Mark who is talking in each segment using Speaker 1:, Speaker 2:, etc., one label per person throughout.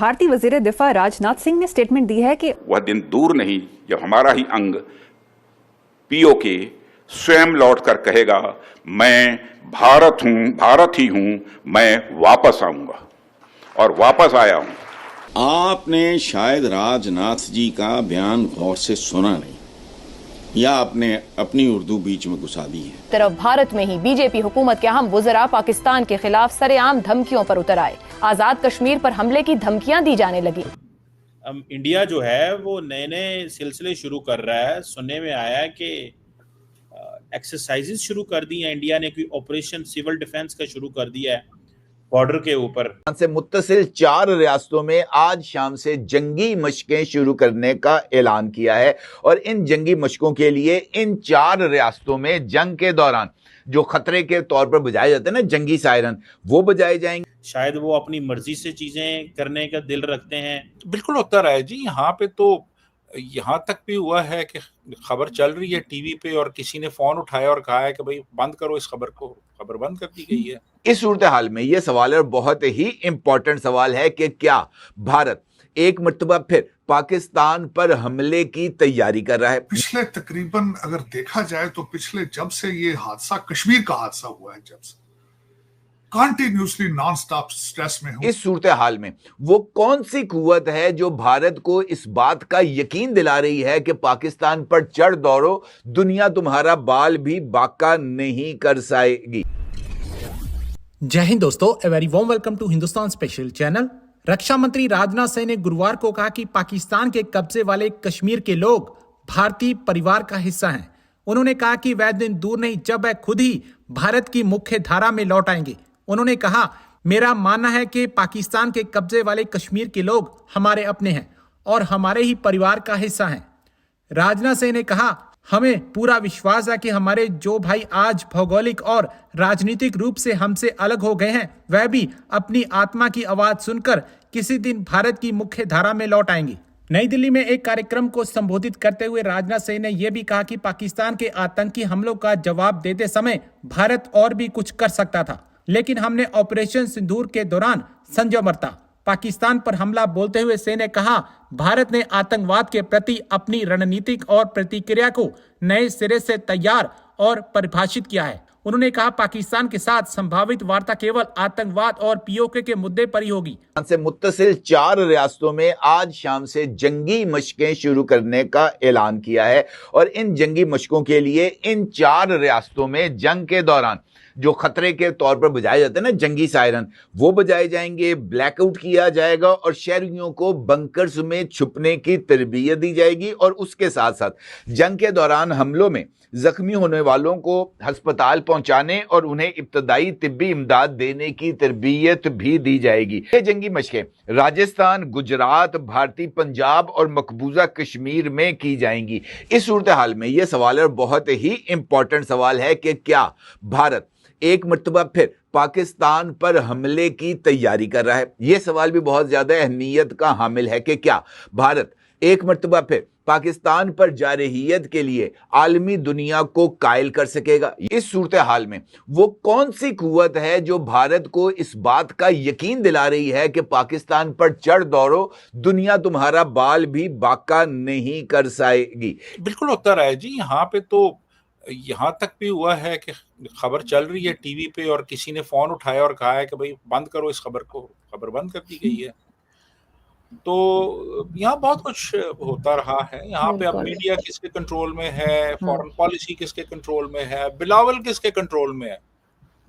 Speaker 1: भारतीय वजीर दिफा राजनाथ सिंह ने स्टेटमेंट दी है कि
Speaker 2: वह दिन दूर नहीं जब हमारा ही अंग पीओके स्वयं लौटकर कहेगा, मैं भारत हूं, भारत ही हूं, मैं वापस आऊंगा और वापस आया हूं।
Speaker 3: आपने शायद राजनाथ जी का बयान गौर से सुना नहीं या आपने अपनी उर्दू बीच में घुसा दी है।
Speaker 4: तरफ भारत में ही बीजेपी हुकूमत के अहम वज़रा पाकिस्तान के खिलाफ सरेआम धमकियों पर उतर आए। आजाद कश्मीर पर हमले की धमकियां दी जाने लगी।
Speaker 5: इंडिया जो है वो नए नए सिलसिले शुरू कर रहा है। सुनने में आया है कि एक्सरसाइजेस शुरू कर दी है इंडिया ने, कोई ऑपरेशन सिविल डिफेंस का शुरू कर दिया है बॉर्डर के ऊपर।
Speaker 6: से मुत्तसिल 4 रियासतों में आज शाम से जंगी मशकें शुरू करने का ऐलान किया है और इन जंगी मशकों के लिए इन 4 रियासतों में जंग के दौरान जो खतरे के तौर पर बजाए जाते हैं ना जंगी सायरन, वो बजाए जाएंगे।
Speaker 5: शायद वो अपनी मर्जी से चीजें करने का दिल रखते हैं।
Speaker 7: बिल्कुल होता रहा है जी। यहाँ पे तो यहाँ तक भी हुआ है कि खबर चल रही है टीवी पे और किसी ने फोन उठाया और कहा है कि भाई बंद करो इस खबर को, खबर बंद कर दी गई है।
Speaker 6: इस सूरत हाल में यह सवाल है, बहुत ही इंपॉर्टेंट सवाल है कि क्या भारत एक मर्तबा फिर पाकिस्तान पर हमले की तैयारी कर रहा है।
Speaker 8: पिछले तकरीबन अगर देखा जाए तो पिछले जब से ये हादसा, कश्मीर का हादसा हुआ है, जब से कंटिन्यूअसली नॉन स्टॉप स्ट्रेस में हूं।
Speaker 6: इस सूरत हाल में वो कौन सी कुव्वत है जो भारत को इस बात का यकीन दिला रही है कि पाकिस्तान पर चढ़ दौड़ो, दुनिया तुम्हारा बाल भी बाका नहीं कर सकेगी।
Speaker 9: जय हिंद दोस्तों, a very warm welcome to Hindustan special channel. रक्षा मंत्री राजनाथ सिंह ने गुरुवार को कहा कि पाकिस्तान के कब्जे वाले कश्मीर के लोग भारतीय परिवार का हिस्सा हैं। उन्होंने कहा कि वह दिन दूर नहीं जब वह खुद ही भारत की मुख्य धारा में लौट आएंगे। उन्होंने कहा, मेरा मानना है कि पाकिस्तान के कब्जे वाले कश्मीर के लोग हमारे अपने हैं और हमारे ही परिवार का हिस्सा हैं। राजनाथ सिंह ने कहा, हमें पूरा विश्वास है कि हमारे जो भाई आज भौगोलिक और राजनीतिक रूप से हमसे अलग हो गए हैं, वह भी अपनी आत्मा की आवाज सुनकर किसी दिन भारत की मुख्य धारा में लौट आएंगे। नई दिल्ली में एक कार्यक्रम को संबोधित करते हुए राजनाथ सिंह ने यह भी कहा कि पाकिस्तान के आतंकी हमलों का जवाब देते समय भारत और भी कुछ कर सकता था, लेकिन हमने ऑपरेशन सिंदूर के दौरान संयम बरता। पाकिस्तान पर हमला बोलते हुए सिंह ने कहा, भारत ने आतंकवाद के प्रति अपनी रणनीतिक और प्रतिक्रिया को नए सिरे से तैयार और परिभाषित किया है। उन्होंने कहा, पाकिस्तान के साथ संभावित वार्ता केवल आतंकवाद और पीओके के मुद्दे पर ही होगी।
Speaker 6: से मुत्तसिल 4 रियासतों में आज शाम से जंगी मशकें शुरू करने का ऐलान किया है और इन जंगी मशकों के लिए इन 4 रियासतों में जंग के दौरान जो खतरे के तौर पर बजाए जाते हैं ना जंगी सायरन, वो बजाए जाएंगे। ब्लैकआउट किया जाएगा और शहरियों को बंकर्स में छुपने की तरबियत दी जाएगी और उसके साथ साथ जंग के दौरान हमलों में जख्मी होने वालों को अस्पताल पहुंचाने और उन्हें इब्तदाई तिब्बी इमदाद देने की तरबियत भी दी जाएगी। ये जंगी मशकें राजस्थान, गुजरात, भारतीय पंजाब और मकबूजा कश्मीर में की जाएंगी। इस सूरत हाल में यह सवाल है, बहुत ही इंपॉर्टेंट सवाल है कि क्या भारत एक मर्तबा फिर पाकिस्तान पर हमले की तैयारी कर रहा है। यह सवाल भी बहुत ज्यादा अहमियत का हामिल है कि क्या भारत एक मर्तबा फिर पाकिस्तान पर जारहियत के लिए आलमी दुनिया को कायल कर सकेगा। इस सूरत हाल में वो कौन सी कुव्वत है जो भारत को इस बात का यकीन दिला रही है कि पाकिस्तान पर चढ़ दौड़ो, दुनिया तुम्हारा बाल भी बाका नहीं कर सकेगी।
Speaker 7: बिल्कुल होता रहा है जी। यहाँ पे तो यहाँ तक भी हुआ है कि खबर चल रही है टीवी पे और किसी ने फोन उठाया और कहा है कि भाई बंद करो इस खबर को, खबर बंद कर दी गई है। तो यहाँ बहुत कुछ होता रहा है। यहाँ पे अब मीडिया किसके कंट्रोल में है, फॉरेन पॉलिसी किसके कंट्रोल में है, बिलावल किसके कंट्रोल में है,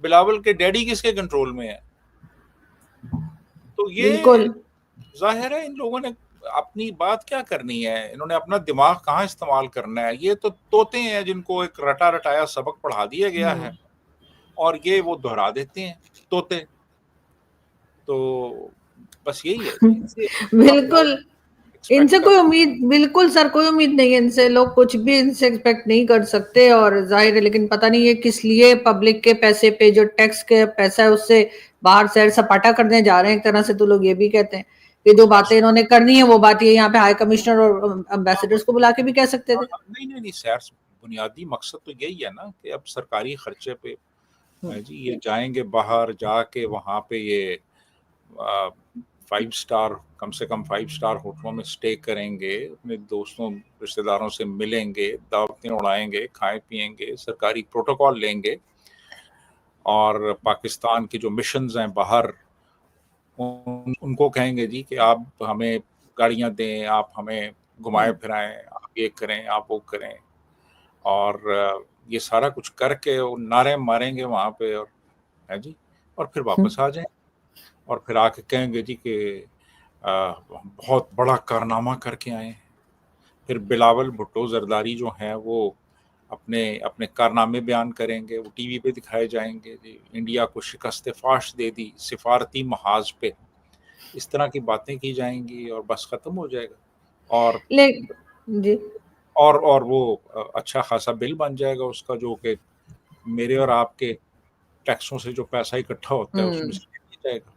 Speaker 7: बिलावल के डैडी किसके कंट्रोल में है। तो ये जाहिर है इन लोगों ने अपनी बात क्या करनी है, इन्होंने अपना दिमाग कहाँ इस्तेमाल करना है। ये तो तोते हैं जिनको एक रटा रटाया सबक पढ़ा दिया गया है और ये वो दोहरा देते हैं तोते। तो बस यही है।
Speaker 10: बिल्कुल, इनसे कोई उम्मीद, बिल्कुल सर कोई उम्मीद नहीं है इनसे। लोग कुछ भी इनसे एक्सपेक्ट नहीं कर सकते और जाहिर है, लेकिन पता नहीं है किस लिए पब्लिक के पैसे पे, जो टैक्स के पैसा है उससे बाहर सैर सपाटा करने जा रहे हैं। एक तरह से तो लोग ये भी कहते हैं कि जो बातें इन्होंने करनी है वो बात ये यहाँ पे हाई कमिश्नर और एम्बेसडर्स को बुला के भी कह सकते थे।
Speaker 7: नहीं सैर, बुनियादी मकसद तो यही है ना कि अब सरकारी खर्चे पे जी ये जाएंगे बाहर, जाके वहां पे ये 5 स्टार, कम से कम 5 स्टार होटलों में स्टे करेंगे, अपने दोस्तों रिश्तेदारों से मिलेंगे, दावतें उड़ाएंगे, खाएं पिएंगे, सरकारी प्रोटोकॉल लेंगे और पाकिस्तान के जो मिशंस हैं बाहर उनको कहेंगे जी कि आप हमें गाड़ियां दें, आप हमें घुमाएं फिराएं, आप ये करें, आप वो करें, और ये सारा कुछ करके वो नारे मारेंगे वहां पे, और है जी, और फिर वापस आ जाएं और फिर आके कहेंगे जी कि बहुत बड़ा कारनामा करके आए हैं। फिर बिलावल भुट्टो जरदारी जो हैं वो अपने अपने कारनामे बयान करेंगे, वो टीवी पे दिखाए जाएंगे जी, इंडिया को शिकस्त फाश दे दी सिफारती महाज पे, इस तरह की बातें की जाएंगी और बस खत्म हो जाएगा। और
Speaker 10: जी
Speaker 7: और वो अच्छा खासा बिल बन जाएगा उसका, जो कि मेरे और आपके टैक्सों से जो पैसा इकट्ठा होता है उसमें से लिया जाएगा।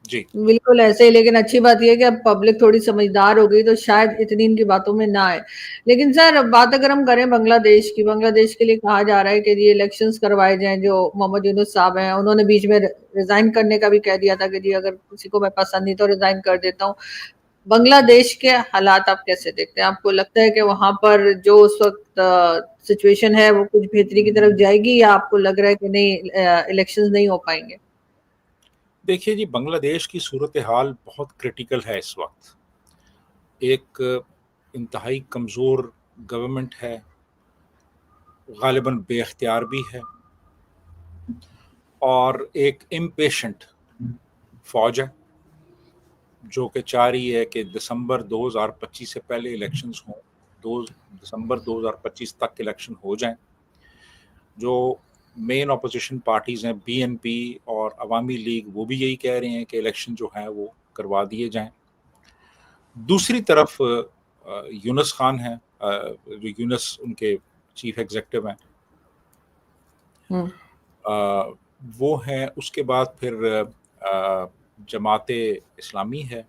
Speaker 7: जी
Speaker 10: बिल्कुल ऐसे ही। लेकिन अच्छी बात यह है कि अब पब्लिक थोड़ी समझदार हो गई तो शायद इतनी इनकी बातों में ना आए। लेकिन सर बात अगर हम करें बांग्लादेश की, बांग्लादेश के लिए कहा जा रहा है कि ये इलेक्शंस करवाए जाएं। जो मोहम्मद यूनुस साहब हैं उन्होंने बीच में रिजाइन करने का भी कह दिया था कि जी अगर किसी को मैं पसंद नहीं तो रिजाइन कर देता हूँ। बांग्लादेश के हालात आप कैसे देखते हैं? आपको लगता है कि वहां पर जो उस वक्त सिचुएशन है वो कुछ बेहतरी की तरफ जाएगी, या आपको लग रहा है कि नहीं इलेक्शंस नहीं हो पाएंगे?
Speaker 7: देखिए जी, बांग्लादेश की सूरत हाल बहुत क्रिटिकल है इस वक्त। एक इंतहाई कमज़ोर गवर्नमेंट है, गालिबन बेख्तियार भी है, और एक इम्पेशेंट फौज है जो कि चाह रही है कि दिसंबर 2025 से पहले इलेक्शंस हों, दिसंबर 2025 तक इलेक्शन हो जाएं। जो मेन अपोजिशन पार्टीज़ हैं बीएनपी और अवामी लीग, वो भी यही कह रहे हैं कि इलेक्शन जो है वो करवा दिए जाएं। दूसरी तरफ यूनुस खान हैं, जो यूनुस उनके चीफ एग्जीक्यूटिव हैं, वो हैं। उसके बाद फिर जमाते इस्लामी है,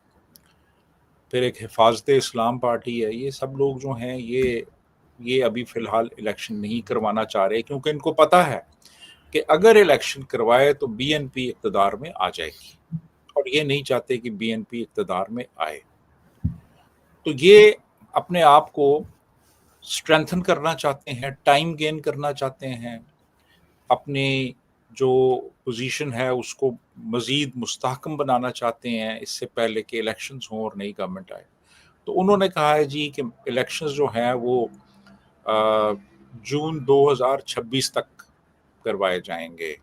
Speaker 7: फिर एक हिफाजत इस्लाम पार्टी है। ये सब लोग जो हैं ये अभी फ़िलहाल इलेक्शन नहीं करवाना चाह रहे, क्योंकि इनको पता है कि अगर इलेक्शन करवाए तो बीएनपी इक़्तिदार में आ जाएगी, और ये नहीं चाहते कि बीएनपी इक़्तिदार में आए। तो ये अपने आप को स्ट्रेंथन करना चाहते हैं, टाइम गेन करना चाहते हैं, अपनी जो पोजीशन है उसको मज़ीद मुस्तहकम बनाना चाहते हैं इससे पहले कि इलेक्शंस हों और नई गवर्नमेंट आए। तो उन्होंने कहा है जी कि इलेक्शंस जो हैं वो जून 2026 तक करवाए जाएंगे,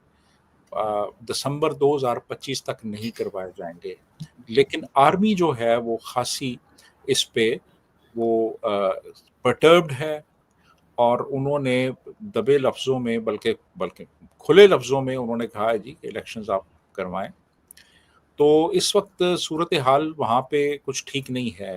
Speaker 7: दिसंबर 2025 तक नहीं करवाए जाएंगे। लेकिन आर्मी जो है वो खासी इस पे वो परटर्ब्ड है, और उन्होंने दबे लफ्ज़ों में बल्कि खुले लफ्ज़ों में उन्होंने कहा है जी कि इलेक्शंस आप करवाएं। तो इस वक्त सूरत हाल वहाँ पे कुछ ठीक नहीं है।